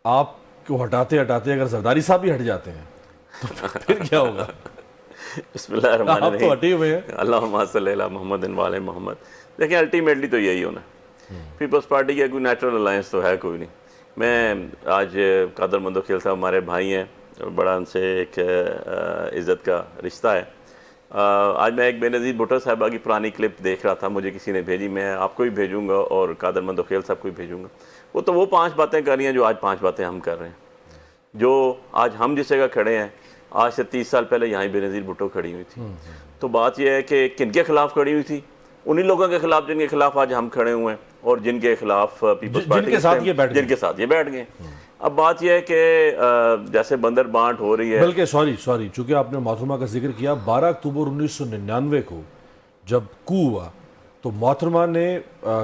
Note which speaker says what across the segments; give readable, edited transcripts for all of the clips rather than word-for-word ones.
Speaker 1: آپ کو ہٹاتے ہٹاتے اگر زرداری صاحب بھی ہٹ جاتے ہیں تو پھر کیا ہوگا؟
Speaker 2: بسم اللہ الرحمن
Speaker 1: آپ تو ہٹے ہوئے ہیں.
Speaker 2: اللہم صلی علی محمد وعلی محمد. دیکھیں الٹیمیٹلی تو یہی ہونا ہے. پیپلز پارٹی کا کوئی نیچرل الائنس تو ہے کوئی نہیں. میں آج قادر مندوخیل صاحب ہمارے بھائی ہیں, بڑا ان سے ایک عزت کا رشتہ ہے. آج میں ایک بے نظیر بھٹو صاحبہ کی پرانی کلپ دیکھ رہا تھا, مجھے کسی نے بھیجی, میں آپ کو بھی بھیجوں گا اور قادر مندوخیل صاحب کو بھی بھیجوں گا. وہ 5 باتیں کر رہی ہیں جو آج 5 باتیں ہم کر رہے ہیں. جو آج ہم جس جگہ کھڑے ہیں, آج سے 30 سال پہلے یہاں بے نظیر بھٹو کھڑی ہوئی تھی. تو بات یہ ہے کہ کن کے خلاف کھڑی ہوئی تھی؟ انہی لوگوں کے خلاف جن کے خلاف آج ہم کھڑے ہوئے ہیں, اور جن کے خلاف پیپلز پارٹی جن کے ساتھ یہ بیٹھ گئے. اب بات یہ ہے کہ جیسے بندر بانٹ ہو رہی ہے.
Speaker 1: بلکہ سوری چونکہ آپ نے محترمہ کا ذکر کیا, 12 اکتوبر 1999 کو جب کو ہوا تو محترمہ نے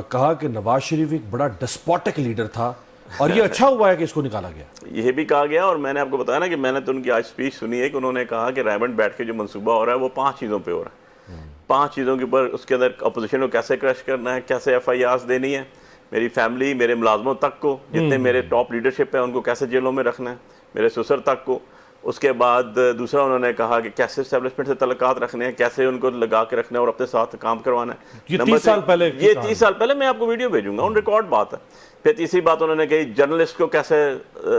Speaker 1: کہا کہ نواز شریف ایک بڑا ڈسپوٹک لیڈر تھا, اور یہ اچھا ہوا ہے کہ اس کو نکالا گیا.
Speaker 2: یہ بھی کہا گیا, اور میں نے آپ کو بتایا نا کہ میں نے تو ان کی آج سپیچ سنی ہے کہ انہوں نے کہا کہ ریمنڈ بیٹھ کے جو منصوبہ ہو رہا ہے وہ 5 چیزوں پہ ہو رہا ہے. 5 چیزوں کے اوپر, اس کے اندر اپوزیشن کو کیسے کرش کرنا ہے, کیسے ایف آئی آرز دینی ہے, میری فیملی, میرے ملازموں تک کو, جتنے میرے ٹاپ لیڈرشپ ہے ان کو کیسے جیلوں میں رکھنا ہے, میرے سسر تک کو. اس کے بعد دوسرا انہوں نے کہا کہ کیسے اسٹیبلشمنٹ سے تعلقات رکھنے ہیں, کیسے ان کو لگا کے رکھنا ہے اور اپنے ساتھ کام کروانا ہے.
Speaker 1: یہ 30 سال پہلے,
Speaker 2: یہ 30 سال پہلے, میں آپ کو ویڈیو بھیجوں گا, ان ریکارڈ بات ہے. پھر تیسری بات انہوں نے کہی جرنلسٹ کو کیسے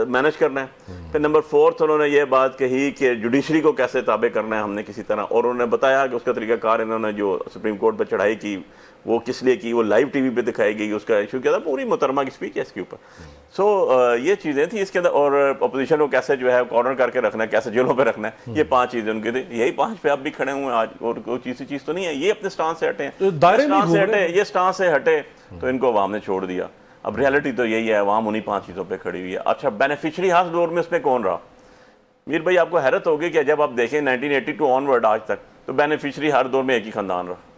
Speaker 2: مینج کرنا ہے. پھر نمبر 4 انہوں نے یہ بات کہی کہ جوڈیشری کو کیسے تابع کرنا ہے ہم نے کسی طرح, اور انہوں نے بتایا کہ اس کا طریقہ کار انہوں نے جو سپریم کورٹ پہ چڑھائی کی وہ کس لیے کی, وہ لائیو ٹی وی پہ دکھائی گئی, اس کا ایشو کیا تھا, پوری محترمہ کی سپیچ ہے اس کے اوپر. سو یہ چیزیں تھیں اس کے اندر, اور اپوزیشن کو کیسے جو ہے کارنر کر کے رکھنا ہے, کیسے جیلوں پہ رکھنا ہے, یہ 5 چیزیں ان کے تھے. یہی 5 پہ آپ بھی کھڑے ہوئے ہیں آج, اور کوئی چیز تو نہیں ہے. یہ اپنے سٹانس سے ہٹے ہیں, یہ سٹانس سے ہٹے تو ان کو عوام نے چھوڑ دیا. اب ریالٹی تو یہی ہے, عوام انہی 5 چیزوں پہ کھڑی ہوئی ہے. اچھا بینیفیشری ہر دور میں اس میں کون رہا؟ میر بھائی آپ کو حیرت ہوگی کہ جب آپ دیکھیں 1982 آن ورڈ آج تک, تو بینیفیشری ہر دور میں ایک ہی خاندان رہا,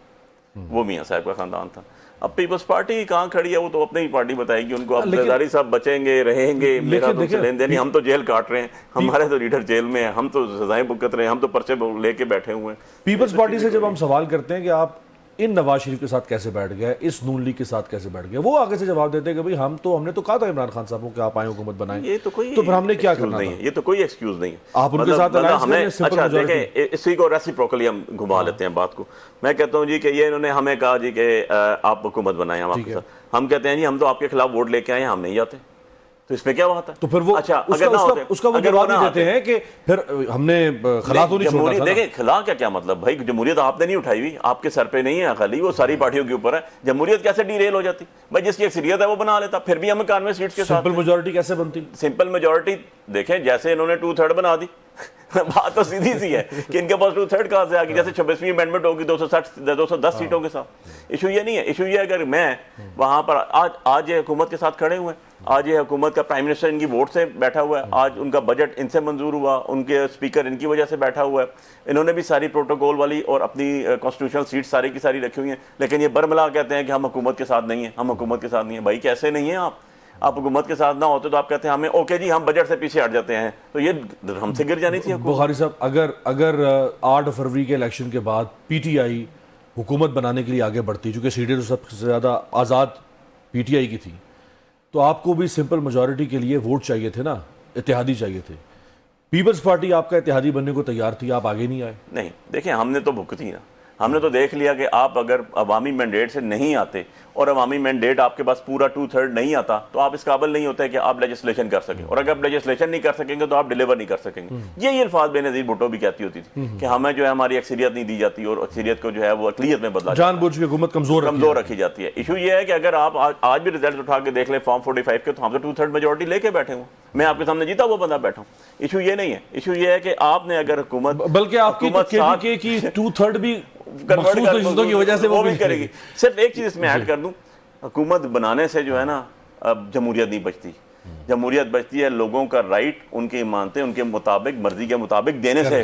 Speaker 2: وہ میاں صاحب کا خاندان تھا. اب پیپلز پارٹی کہاں کھڑی ہے وہ تو اپنی ہی پارٹی بتائے گی ان کو. اب زرداری صاحب بچیں گے, رہیں گے, میرا تو سے لین دین نہیں, ہم تو جیل کاٹ رہے ہیں, ہمارے تو لیڈر جیل میں ہیں, ہم تو سزائیں بھگت رہے ہیں, ہم تو پرچے لے کے بیٹھے ہوئے ہیں.
Speaker 1: پیپلز پارٹی سے جب ہم سوال کرتے ہیں کہ آپ ان نواز شریف کے ساتھ کیسے بیٹھ گئے, اس نون لیگ کے ساتھ کیسے بیٹھ گئے, وہ آگے سے جواب دیتے ہیں کہ بھئی ہم نے تو کہا تھا عمران خان صاحب کو کہ آپ آئیں حکومت بنائیں, تو پھر ہم نے کیا کرنا تھا.
Speaker 2: یہ تو کوئی ایکسکیوز نہیں ہے.
Speaker 1: آپ ان کے ساتھ
Speaker 2: اچھا دیکھیں, اسی کو ریسیپروکلی ہم گھما لیتے ہیں بات کو. میں کہتا ہوں جی کہ یہ انہوں نے ہمیں کہا جی کہ آپ حکومت بنائیں, ہم آپ کے ساتھ. ہم کہتے ہیں جی ہم تو آپ کے خلاف ووٹ لے کے آئے ہیں, ہم نہیں جاتے. تو اس میں کیا بات ہے؟
Speaker 1: تو پھر وہ اس کا وہ جواب نہیں دیتے ہیں کہ پھر ہم نے خلا تو نہیں چھوڑا تھا.
Speaker 2: دیکھیں خلا کیا مطلب بھائی, جمہوریت آپ نے نہیں اٹھائی ہوئی, آپ کے سر پہ نہیں ہے خالی, وہ ساری پارٹیوں کے اوپر ہے. جمہوریت کیسے ڈی ریل ہو جاتی بھائی؟ جس کی اکثریت ہے وہ بنا لیتا. پھر بھی ہم 91 سیٹس کے ساتھ.
Speaker 1: سمپل میجورٹی کیسے بنتی؟
Speaker 2: سمپل میجورٹی دیکھیں, جیسے انہوں نے 2/3 بنا دی, بات تو سیدھی سی ہے کہ ان کے پاس 2/3 کہاں سے آ گئی. جیسے 26ویں امینڈمنٹ ہوگی 210 سیٹوں کے ساتھ. ایشو یہ نہیں ہے, ایشو یہ اگر میں وہاں پر آج یہ حکومت کے ساتھ کھڑے ہوئے ہیں, آج یہ حکومت کا پرائم منسٹر ان کی ووٹ سے بیٹھا ہوا ہے, آج ان کا بجٹ ان سے منظور ہوا, ان کے اسپیکر ان کی وجہ سے بیٹھا ہوا ہے, انہوں نے بھی ساری پروٹوکول والی اور اپنی کانسٹیٹیوشنل سیٹ ساری کی ساری رکھی ہوئی ہیں, لیکن یہ برملا کہتے ہیں کہ ہم حکومت کے ساتھ نہیں ہیں, ہم حکومت کے ساتھ نہیں ہیں. بھائی کیسے نہیں ہیں آپ حکومت کے ساتھ نہ ہوتے تو آپ کہتے ہیں ہمیں اوکے جی ہم بجٹ سے پیچھے ہٹ جاتے ہیں, تو یہ ہم سے گر جانی تھی حکومت.
Speaker 1: بخاری صاحب اگر 8 فروری کے الیکشن کے بعد پی ٹی آئی حکومت بنانے کے لیے آگے بڑھتی, چونکہ سیٹیں تو سب سے زیادہ آزاد پی ٹی آئی کی تھی, تو آپ کو بھی سمپل میجورٹی کے لیے ووٹ چاہیے تھے نا, اتحادی چاہیے تھے. پیپلز پارٹی آپ کا اتحادی بننے کو تیار تھی, آپ آگے نہیں آئے.
Speaker 2: نہیں دیکھیں, ہم نے تو بھگتی نا, ہم نے تو دیکھ لیا کہ آپ اگر عوامی مینڈیٹ سے نہیں آتے اور عوامی مینڈیٹ آپ کے پاس پورا 2/3 نہیں آتا تو آپ اس قابل نہیں ہوتے کہ آپ لیجسلیشن کر سکیں, اور اگر آپ لیجسلیشن نہیں کر سکیں گے تو آپ ڈیلیور نہیں کر سکیں گے. یہی الفاظ بے نظیر بھٹو بھی کہتی ہوتی تھی کہ ہمیں جو ہے ہماری اکثریت نہیں دی جاتی اور اکثریت کو جو ہے وہ اقلیت میں بدلا
Speaker 1: جان بوجھ کے حکومت
Speaker 2: کمزور رکھی جاتی ہے. ایشو یہ ہے کہ اگر آپ آج بھی ریزلٹ اٹھا کے دیکھ لیں فارم 45 کے, تو ہم تو 2/3 میجورٹی لے کے بیٹھے ہوں, میں آپ کے سامنے جیتا وہ بندہ بیٹھا ہوں. ایشو یہ نہیں ہے, ایشو یہ ہے کہ آپ نے اگر حکومت,
Speaker 1: بلکہ آپ کی 2/3 بھی مخصوص نشستوں کی وجہ سے وہ بھی
Speaker 2: کرے گی. صرف ایک چیز اس میں ایڈ کر دوں, حکومت بنانے سے جو ہے نا جمہوریت نہیں بچتی. جمہوریت بچتی ہے لوگوں کا رائٹ ان کی مانتے ان کے مطابق مرضی کے مطابق دینے سے.